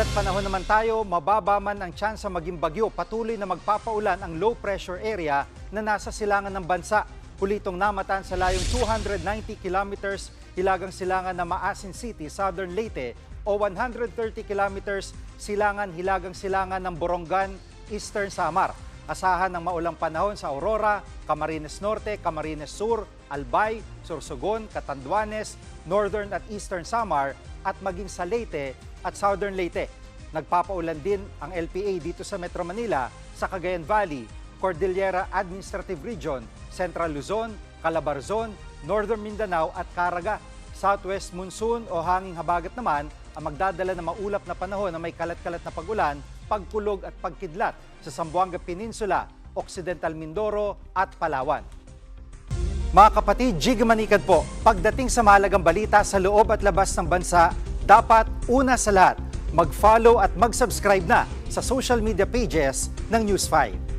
Umuulat panahon naman tayo, mababa man ang tsansa maging bagyo, patuloy na magpapaulan ang low pressure area na nasa silangan ng bansa. Hulitong namatan sa layong 290 kilometers hilagang silangan ng Maasin City, Southern Leyte o 130 kilometers hilagang silangan ng Borongan, Eastern Samar. Asahan ng maulang panahon sa Aurora, Camarines Norte, Camarines Sur, Albay, Sorsogon, Catanduanes, Northern at Eastern Samar at maging sa Leyte at Southern Leyte. Nagpapaulan din ang LPA dito sa Metro Manila, sa Cagayan Valley, Cordillera Administrative Region, Central Luzon, Calabarzon, Northern Mindanao at Caraga. Southwest monsoon o hanging habagat naman ang magdadala ng maulap na panahon na may kalat-kalat na pagulan, pagkulog at pagkidlat sa Zamboanga Peninsula, Occidental Mindoro at Palawan. Mga kapatid, Jig Manikad po, pagdating sa mahalagang balita sa loob at labas ng bansa, dapat una sa lahat, mag-follow at mag-subscribe na sa social media pages ng News 5.